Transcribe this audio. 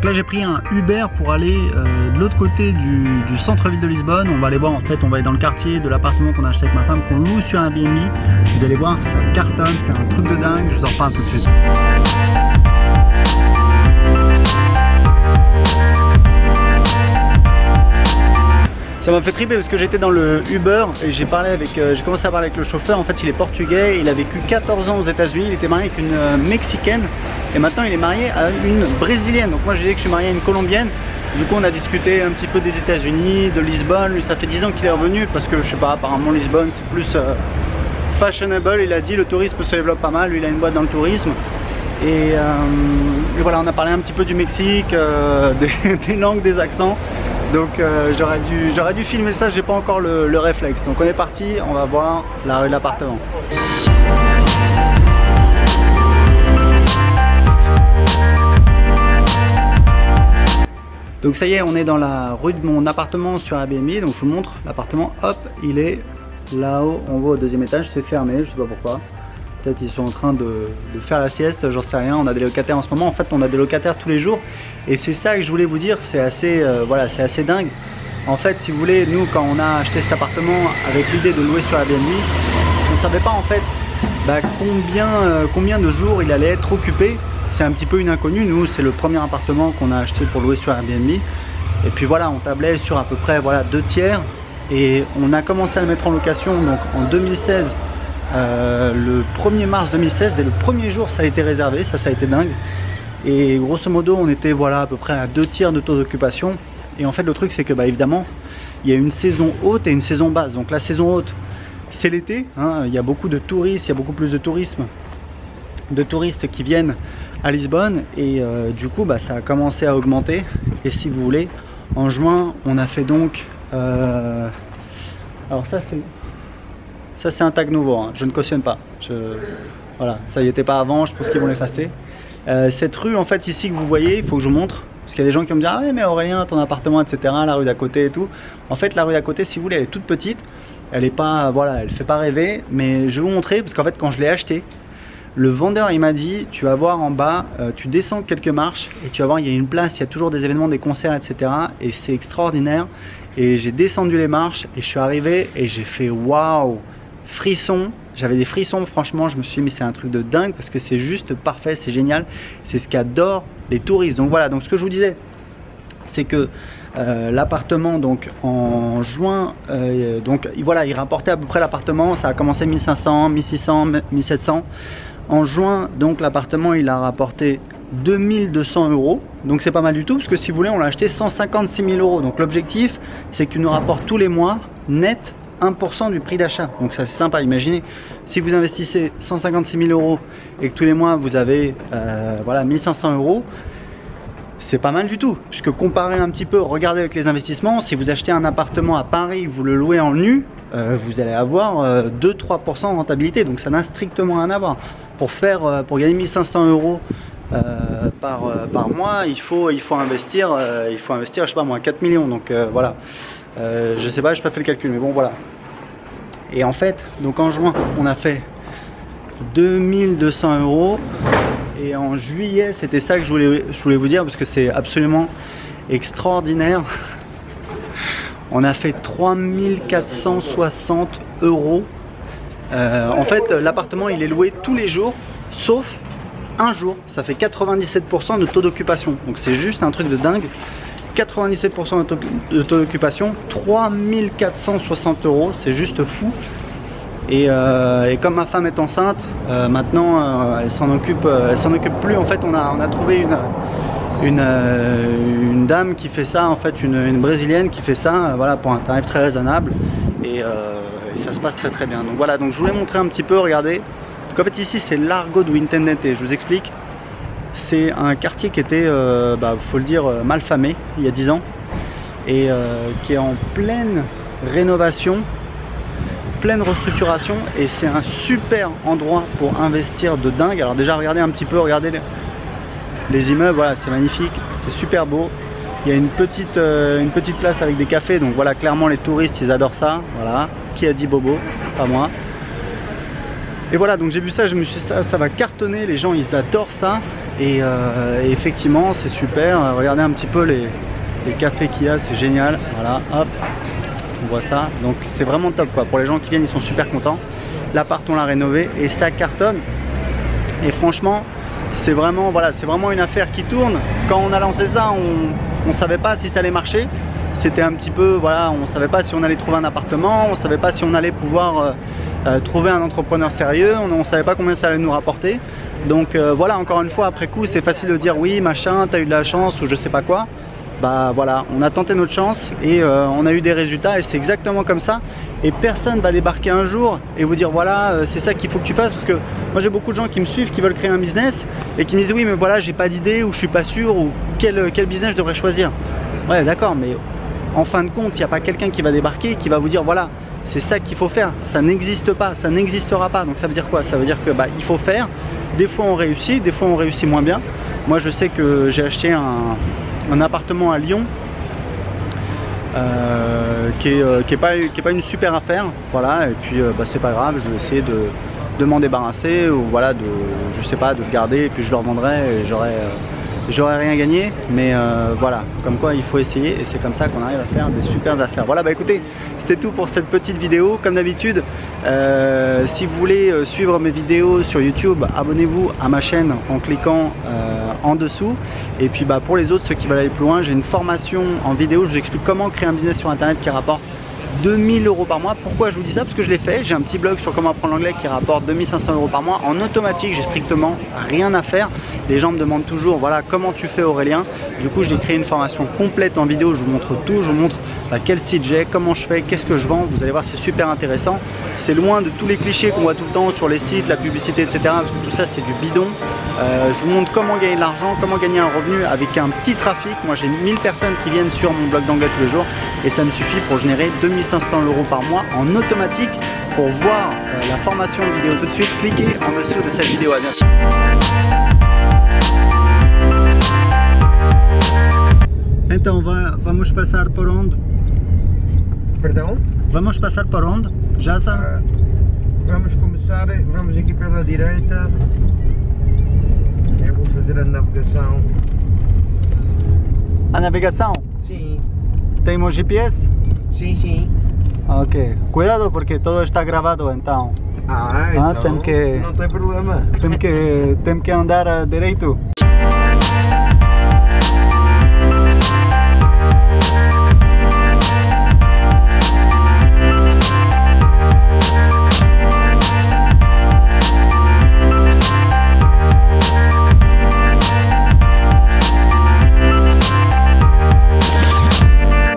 là j'ai pris un Uber pour aller de l'autre côté du centre-ville de Lisbonne. On va aller voir, en fait on va aller dans le quartier de l'appartement qu'on a acheté avec ma femme, qu'on loue sur Airbnb. Vous allez voir, ça cartonne, c'est un truc de dingue, je vous en reparle tout de suite. Ça m'a fait triper parce que j'étais dans le Uber et j'ai commencé à parler avec le chauffeur. En fait il est portugais, il a vécu 14 ans aux États-Unis, il était marié avec une Mexicaine et maintenant il est marié à une Brésilienne. Donc moi je disais que je suis marié à une Colombienne. Du coup on a discuté un petit peu des États-Unis, de Lisbonne. Lui ça fait 10 ans qu'il est revenu parce que je sais pas, apparemment Lisbonne c'est plus fashionable. Il a dit le tourisme se développe pas mal, lui il a une boîte dans le tourisme. Et voilà, on a parlé un petit peu du Mexique, des langues, des accents. Donc j'aurais dû filmer ça, j'ai pas encore le réflexe. Donc on est parti, on va voir la rue de l'appartement. Donc ça y est, on est dans la rue de mon appartement sur Airbnb. Donc je vous montre l'appartement, hop, il est là-haut, on voit au deuxième étage, c'est fermé, je sais pas pourquoi. Peut-être ils sont en train de faire la sieste, j'en sais rien. On a des locataires en ce moment, en fait on a des locataires tous les jours. Et c'est ça que je voulais vous dire, c'est assez, voilà, c'est assez dingue. En fait si vous voulez, nous quand on a acheté cet appartement avec l'idée de louer sur Airbnb, on ne savait pas en fait combien de jours il allait être occupé. C'est un petit peu une inconnue, nous c'est le premier appartement qu'on a acheté pour louer sur Airbnb. Et puis voilà, on tablait sur à peu près voilà, 2 tiers. Et on a commencé à le mettre en location donc en 2016. Le 1er mars 2016, dès le premier jour ça a été réservé, ça a été dingue. Et grosso modo on était voilà à peu près à 2 tiers de taux d'occupation. Et en fait le truc c'est que bah, évidemment il y a une saison haute et une saison basse. Donc la saison haute c'est l'été, hein, il y a beaucoup de touristes, il y a beaucoup plus de tourisme, de touristes qui viennent à Lisbonne. Et du coup bah, ça a commencé à augmenter. Et si vous voulez, en juin on a fait donc alors ça c'est un tag nouveau, hein. Je ne cautionne pas. Voilà, ça y était pas avant, je pense qu'ils vont l'effacer. Cette rue en fait ici que vous voyez, il faut que je vous montre. Parce qu'il y a des gens qui vont me dire ah ouais mais Aurélien ton appartement etc, la rue d'à côté et tout. En fait la rue d'à côté si vous voulez elle est toute petite. Elle est pas, voilà, elle fait pas rêver. Mais je vais vous montrer parce qu'en fait quand je l'ai acheté, le vendeur il m'a dit tu vas voir en bas, tu descends quelques marches et tu vas voir il y a une place, il y a toujours des événements, des concerts etc. Et c'est extraordinaire. Et j'ai descendu les marches et je suis arrivé et j'ai fait waouh, frisson, j'avais des frissons franchement, je me suis dit mais c'est un truc de dingue parce que c'est juste parfait, c'est génial, c'est ce qu'adorent les touristes. Donc voilà, donc ce que je vous disais c'est que l'appartement donc en juin, donc voilà il rapportait à peu près l'appartement, ça a commencé 1500, 1600, 1700. En juin donc l'appartement il a rapporté 2200 €, donc c'est pas mal du tout parce que si vous voulez on l'a acheté 156 000 €. Donc l'objectif c'est qu'il nous rapporte tous les mois net 1% du prix d'achat. Donc ça c'est sympa, imaginez si vous investissez 156 000 € et que tous les mois vous avez voilà 1500 €, c'est pas mal du tout. Puisque comparez un petit peu, regardez avec les investissements, si vous achetez un appartement à Paris, vous le louez en nu, vous allez avoir 2-3% de rentabilité. Donc ça n'a strictement rien à voir. Pour gagner 1500 € par mois, il faut investir, je sais pas moi 4 millions. Donc voilà. Je sais pas, je n'ai pas fait le calcul, mais bon voilà. Et en fait, donc en juin, on a fait 2200 €. Et en juillet, c'était ça que je voulais vous dire parce que c'est absolument extraordinaire. On a fait 3460 €. En fait, l'appartement il est loué tous les jours, sauf un jour. Ça fait 97% de taux d'occupation. Donc c'est juste un truc de dingue. 97% de taux d'occupation, 3460 €, c'est juste fou. Et comme ma femme est enceinte, maintenant elle s'en occupe plus. En fait on a trouvé une dame qui fait ça, en fait une brésilienne qui fait ça, voilà, pour un tarif très raisonnable. Et ça se passe très très bien. Donc voilà, donc je voulais montrer un petit peu, regardez. Donc en fait ici c'est Largo do Intendente, je vous explique. C'est un quartier qui était, faut le dire, malfamé il y a 10 ans et qui est en pleine rénovation, pleine restructuration, et c'est un super endroit pour investir de dingue. Alors déjà regardez un petit peu, regardez les immeubles, voilà, c'est magnifique, c'est super beau. Il y a une petite place avec des cafés, donc voilà, clairement les touristes ils adorent ça. Voilà, qui a dit bobo? Pas moi. Et voilà, donc j'ai vu ça, je me suis dit ça va cartonner, les gens ils adorent ça. Et effectivement, c'est super. Regardez un petit peu les cafés qu'il y a, c'est génial. Voilà, hop, on voit ça. Donc c'est vraiment top quoi. Pour les gens qui viennent, ils sont super contents. L'appart, on l'a rénové et ça cartonne. Et franchement, c'est vraiment, voilà, c'est vraiment une affaire qui tourne. Quand on a lancé ça, on savait pas si ça allait marcher. C'était un petit peu, voilà, on savait pas si on allait trouver un appartement, on savait pas si on allait pouvoir trouver un entrepreneur sérieux, on savait pas combien ça allait nous rapporter. Donc voilà, encore une fois, après coup, c'est facile de dire oui, machin, t'as eu de la chance ou je sais pas quoi. Bah voilà, on a tenté notre chance et on a eu des résultats et c'est exactement comme ça. Et personne va débarquer un jour et vous dire voilà, c'est ça qu'il faut que tu fasses, parce que moi j'ai beaucoup de gens qui me suivent, qui veulent créer un business et qui me disent oui mais voilà, j'ai pas d'idée ou je suis pas sûr ou quel business je devrais choisir. Ouais d'accord, mais en fin de compte, il n'y a pas quelqu'un qui va débarquer et qui va vous dire voilà, c'est ça qu'il faut faire. Ça n'existe pas, ça n'existera pas. Donc ça veut dire quoi? Ça veut dire que bah, il faut faire. Des fois on réussit, des fois on réussit moins bien. Moi je sais que j'ai acheté un appartement à Lyon qui est pas une super affaire. Voilà, et puis bah, c'est pas grave, je vais essayer de m'en débarrasser ou voilà, je sais pas, de le garder et puis je le revendrai et j'aurais rien gagné, mais voilà, comme quoi il faut essayer et c'est comme ça qu'on arrive à faire des super affaires. Voilà, bah écoutez, c'était tout pour cette petite vidéo. Comme d'habitude, si vous voulez suivre mes vidéos sur YouTube, abonnez-vous à ma chaîne en cliquant en dessous. Et puis bah, pour les autres, ceux qui veulent aller plus loin, j'ai une formation en vidéo, je vous explique comment créer un business sur internet qui rapporte 2000 € par mois. Pourquoi je vous dis ça? Parce que je l'ai fait. J'ai un petit blog sur comment apprendre l'anglais qui rapporte 2500 € par mois en automatique. J'ai strictement rien à faire. Les gens me demandent toujours voilà, comment tu fais Aurélien. Du coup je l'ai créé une formation complète en vidéo. Je vous montre tout, je vous montre quel site j'ai, comment je fais, qu'est-ce que je vends. Vous allez voir, c'est super intéressant. C'est loin de tous les clichés qu'on voit tout le temps sur les sites, la publicité, etc. Parce que tout ça c'est du bidon. Je vous montre comment gagner de l'argent, comment gagner un revenu avec un petit trafic. Moi j'ai 1000 personnes qui viennent sur mon blog d'anglais tous les jours et ça me suffit pour générer 2500 € par mois en automatique. Pour voir la formation vidéo tout de suite, cliquez en dessous de cette vidéo. À bientôt. Então, vamos passar por onde? Perdão? Vamos passar por onde? Já sabe? Vamos começar, vamos aqui pela direita. Eu vou fazer a navegação. A navegação? Sim. Tem um GPS? Sim, sim. Ok. Cuidado porque todo está gravado então. Então tem que... não tem problema. Tem que andar direito.